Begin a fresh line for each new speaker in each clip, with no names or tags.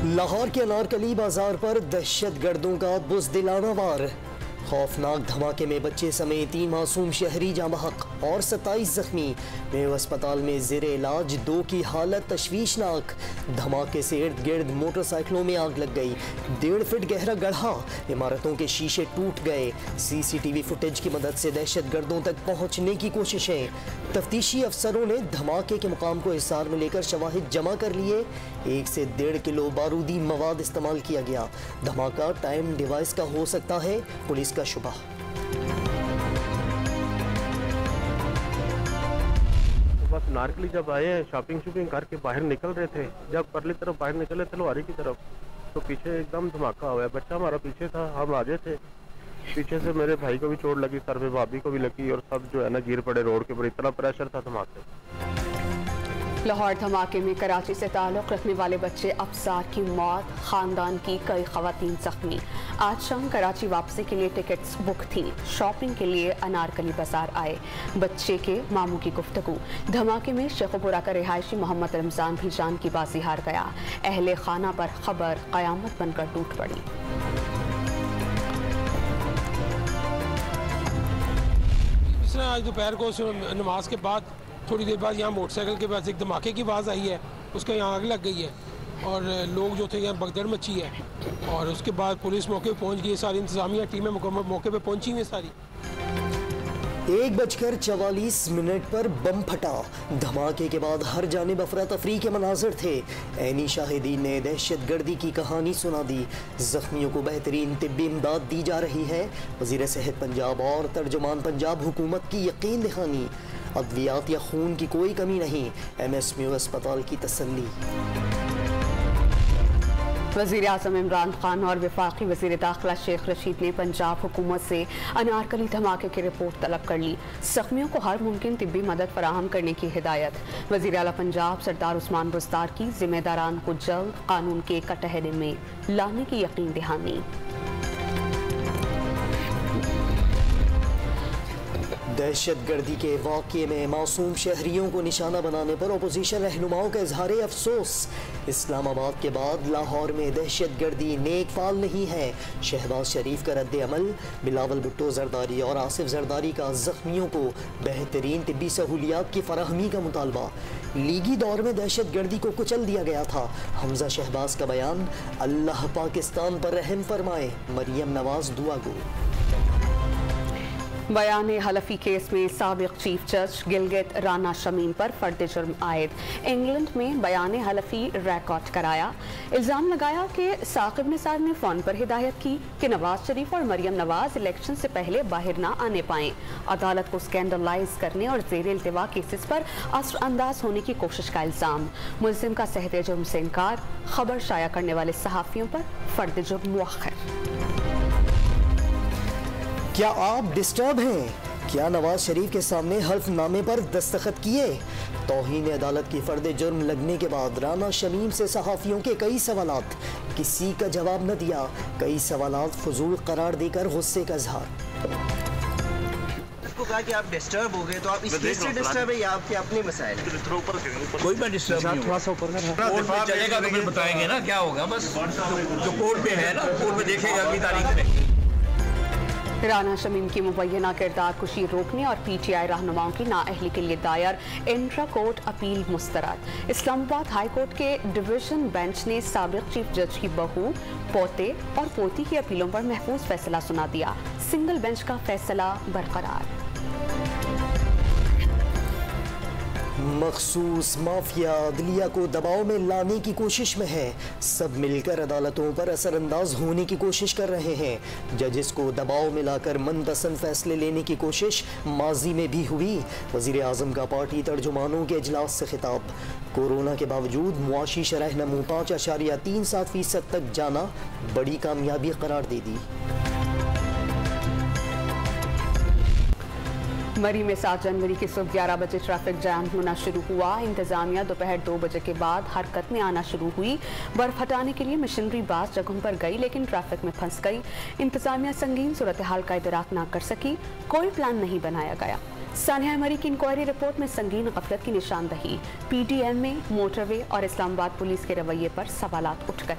लाहौर के अनारकली बाजार पर दहशतगर्दों का बुज़दिलाना वार। खौफनाक धमाके में बच्चे समेत 3 मासूम शहरी जाँ बहक और 27 जख्मी। मेयो अस्पताल में ज़ेर इलाज 2 की हालत तशवीशनाक। धमाके से इर्द गिर्द मोटरसाइकिलों में आग लग गई। 1.5 फीट गहरा गड्ढा, इमारतों के शीशे टूट गए। CCTV फुटेज की मदद से दहशतगर्दों तक पहुंचने की कोशिशें। तफ्तीशी अफसरों ने धमाके के मुकाम को हिसार में लेकर शवाहिद जमा कर लिए। 1 से 1.5 किलो बारूदी मवाद इस्तेमाल किया गया। धमाका टाइम डिवाइस का हो सकता है, पुलिस का शुबा।
बस नारकली जब आए हैं, शॉपिंग करके बाहर निकल रहे थे, जब परली तरफ बाहर निकले थे लोहारी की तरफ, तो पीछे एकदम धमाका हुआ। बच्चा हमारा पीछे था, हम आगे थे। पीछे से मेरे भाई को भी चोट लगी, सर पे भाभी को भी लगी, और सब जो है ना गिर पड़े रोड के ऊपर। इतना प्रेशर था धमाके।
लाहौर धमाके में कराची से ताल्लुक़ रखने वाले बच्चे अफसार की मौत, खानदान की कई ख़वातीन जख्मी। आज शाम कराची वापसी के लिए टिकट्स बुक थी। शॉपिंग के लिए अनारकली बाजार आए, बच्चे के मामू की गुफ्तगू। धमाके में शेखुपुरा का रिहायशी मोहम्मद रमज़ान भी जान की बाजी हार गया। अहले खाना पर खबर क़यामत बनकर टूट पड़ी।
आज दोपहर को नमाज के बाद थोड़ी देर बाद यहाँ मोटरसाइकिल के पास एक धमाके की आवाज़ आई है, उसका यहाँ आग लग गई है और लोग जो थे यहाँ भगदड़ मची है। और उसके बाद पुलिस मौके पर पहुँच गई, सारी इंतजामिया टीमें मौके पर पहुँची हुई सारी।
1:44 पर बम फटा। धमाके के बाद हर जानिब अफरा तफरी के मनाजिर थे। ऐनी शाहिदीन ने दहशतगर्दी की कहानी सुना दी। जख्मियों को बेहतरीन तिब्बी इमदाद दी जा रही है। वज़ीर सेहत पंजाब और तर्जुमान पंजाब हुकूमत की यकीन दहानी। अद्वियात या खून की कोई कमी नहीं, MSMU अस्पताल की तसल्ली।
वज़ीर आज़म इमरान खान और वफाकी वज़ीर दाखिला शेख रशीद ने पंजाब हुकूमत से अनारकली धमाके की रिपोर्ट तलब कर ली। ज़ख्मियों को हर मुमकिन तिब्बी मदद फराहम करने की हिदायत। वज़ीर आला पंजाब सरदार उस्मान बुज़दार की जिम्मेदारान को जल्द कानून के कटहरे में लाने की यकीन दहानी।
दहशतगर्दी के वाक़े में मासूम शहरियों को निशाना बनाने पर अपोजिशन रहनुमाओं का इजहार अफसोस। इस्लामाबाद के बाद लाहौर में दहशतगर्दी नेक फाल नहीं है। शहबाज शरीफ का रद्द अमल। बिलावल भुट्टो जरदारी और आसिफ जरदारी का जख्मियों को बेहतरीन तिब्बी सहूलियात की फराहमी का मुतालबा। लीगी दौर में दहशतगर्दी को कुचल दिया गया था। हमजा शहबाज का बयान, अल्लाह पाकिस्तान पर रहम फरमाए। मरियम नवाज दुआ गो।
बयान हलफी केस में साबिक चीफ जज गिलगित राना शमीम पर फर्द जुर्म आयद। इंग्लैंड में बयान हलफी रिकॉर्ड कराया। इल्ज़ाम लगाया कि साकिब निसार ने फ़ोन पर हिदायत की कि नवाज शरीफ और मरियम नवाज इलेक्शन से पहले बाहर ना आने पाएं। अदालत को स्कैंडलाइज करने और ज़ेर इल्तिवा केसेस पर असर अंदाज होने की कोशिश का इल्ज़ाम। मुल्ज़िम का सहदे जुर्म से इनकार। खबर शाया करने वाले सहाफ़ियों पर फर्द जुर्म मुअख्खर।
क्या आप डिस्टर्ब हैं? क्या नवाज शरीफ के सामने हल्फनामे पर दस्तखत किए? तौहीन अदालत की फर्द जुर्म लगने के बाद राना शमीम से सहाफ़ियों के कई सवालात, किसी का जवाब न दिया। कई सवालात फजूल करार देकर गुस्से का इजहार।
उसको कहा कि आप डिस्टर्ब हो गए, तो आप इस केस से डिस्टर्ब है या आपके अपने मसाइल?
कोई मैं डिस्टर्ब नहीं, थोड़ा सा ऊपर का चलेगा तो फिर बताएंगे ना क्या होगा। बस जो कोर्ट में है ना, कोर्ट में देखेगा अगली तारीख में।
राना शमीम की मुबैना किरदार कुशी रोकने और PTI रहनुमाओं की नाअहली के लिए दायर इंट्रा कोर्ट अपील मुस्तरद। इस्लामाबाद हाई कोर्ट के डिवीजन बेंच ने साबिक चीफ जज की बहू, पोते और पोती की अपीलों पर महफूज फैसला सुना दिया। सिंगल बेंच का फैसला बरकरार।
मखसूस माफिया अदलिया को दबाव में लाने की कोशिश में है। सब मिलकर अदालतों पर असरअंदाज होने की कोशिश कर रहे हैं। जजेस को दबाव में लाकर मनपसंद फैसले लेने की कोशिश माजी में भी हुई। वज़ीर आज़म का पार्टी तर्जुमानों के इजलास से खिताब। कोरोना के बावजूद मुआशी शरह नमू 5.37% तक जाना बड़ी कामयाबी करार दे दी।
मरी में 7 जनवरी की सुबह 11 बजे ट्रैफिक जाम होना शुरू हुआ। इंतजामिया दोपहर 2 बजे के बाद हरकत में आना शुरू हुई। बर्फ हटाने के लिए मशीनरी बास जगहों पर गई, लेकिन ट्रैफिक में फंस गई। इंतजामिया संगीन सूरत हाल का इदराक ना कर सकी। कोई प्लान नहीं बनाया गया। सानिया मरी की इंक्वायरी रिपोर्ट में संगीन गफलत की निशानदही, PDM में मोटरवे और इस्लामाबाद पुलिस के रवैये पर सवालात उठ गए।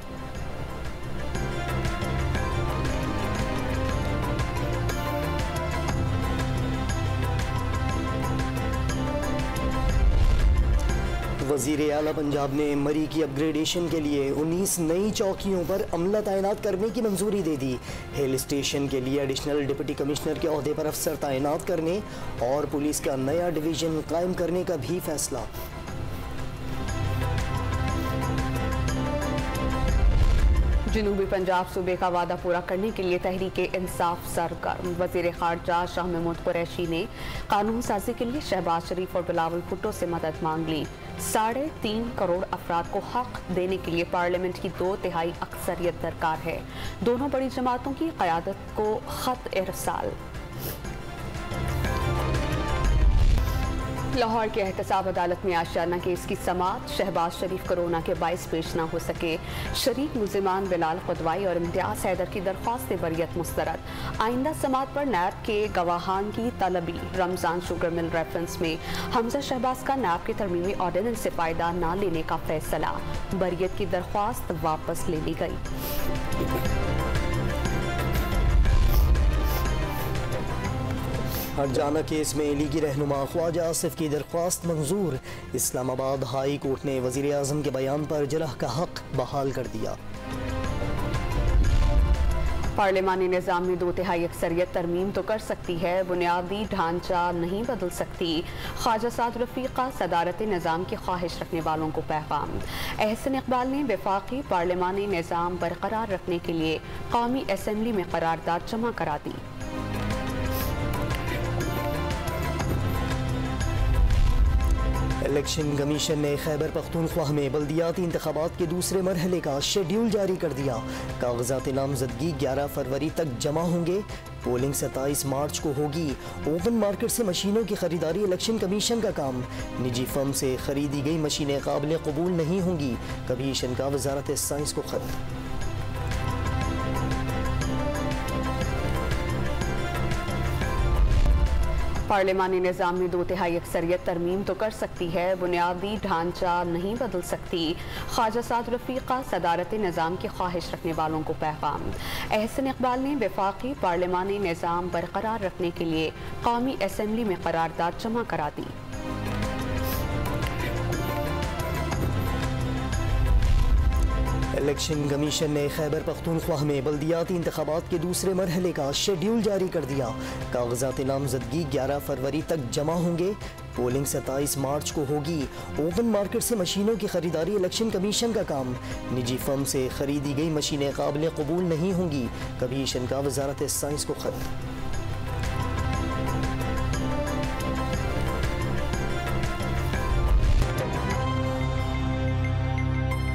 वज़ीर आला पंजाब ने मरी की अपग्रेडेशन के लिए 19 नई चौकियों पर अमला तैनात करने की मंजूरी दे दी। हिल स्टेशन के लिए एडिशनल डिप्टी कमिश्नर के ओहदे पर अफसर तैनात करने और पुलिस का नया डिवीज़न कायम करने का भी फैसला।
जनूबी पंजाब सूबे का वादा पूरा करने के लिए तहरीके इंसाफ सरगर्म। वज़ीर ख़ारजा शाह महमूद कुरैशी ने कानून साजी के लिए शहबाज शरीफ और बिलावल भुट्टो से मदद मांग ली। 3.5 करोड़ अफराद को हक देने के लिए पार्लियामेंट की 2/3 अक्सरियत दरकार है। दोनों बड़ी जमातों की क़यादत को ख़त इरसाल। लाहौर के एहतसाब अदालत में आशियाना केस की समाअत। शहबाज शरीफ कोरोना के बाइस पेश न हो सके। शरीक मुल्जिमान बिलाल खुदवाई और इम्तियाज हैदर की दरख्वास्त बरियत मुस्तरद। आइंदा समाअत पर नैब के गवाहान की तलबी। रमजान शुगर मिल रेफरेंस में हमजा शहबाज का नैब के तरमीमी ऑर्डिनेंस से फ़ायदा न लेने का फैसला। बरियत की दरख्वास्त वापस ले ली गई।
हरजाना केस में लीगी रहनुमा ख्वाजा आसिफ की दरख्वास्त मंजूर। इस्लामाबाद हाई कोर्ट ने वज़ीर आज़म के बयान पर जरह का हक बहाल कर दिया।
पार्लिमानी निज़ाम में 2/3 अक्सरियत तरमीम तो कर सकती है, बुनियादी ढांचा नहीं बदल सकती। ख्वाजा साद रफ़ीक़ा सदारत निज़ाम की ख्वाहिश रखने वालों को पैगाम। एहसन इकबाल ने वफाकी पार्लिमानी निज़ाम बरकरार रखने के लिए कौमी असम्बली में करारदाद जमा करा दी।
इलेक्शन कमीशन ने खैबर पख्तूनख्वा में बल्दियाती इंतखाबात के दूसरे मरहले का शेड्यूल जारी कर दिया। कागजात नामजदगी 11 फरवरी तक जमा होंगे। पोलिंग 27 मार्च को होगी। ओपन मार्केट से मशीनों की खरीदारी इलेक्शन कमीशन का काम। निजी फर्म से खरीदी गई मशीनें काबिल कबूल नहीं होंगी। कमीशन का वजारत साइंस को खत।
पार्लिमानी निज़ाम में 2/3 अक्सरियत तरमीम तो कर सकती है, बुनियादी ढांचा नहीं बदल सकती। ख्वाजा साद रफ़ीक़ा सदारत निज़ाम की ख्वाहिश रखने वालों को पैगाम। एहसन इकबाल ने वफाकी पार्लिमानी निज़ाम बरकरार रखने के लिए कौमी असम्बली में करारदाद जमा करा दी।
इलेक्शन कमीशन ने खैबर पख्तूनख्वा में बल्दियाती इंतखाबात के दूसरे मरहले का शेड्यूल जारी कर दिया। कागजात नामजदगी 11 फरवरी तक जमा होंगे। पोलिंग 27 मार्च को होगी। ओपन मार्केट से मशीनों की खरीदारी इलेक्शन कमीशन का काम। निजी फर्म से खरीदी गई मशीनें काबिल कबूल नहीं होंगी। कमीशन का वजारत साइंस को खत।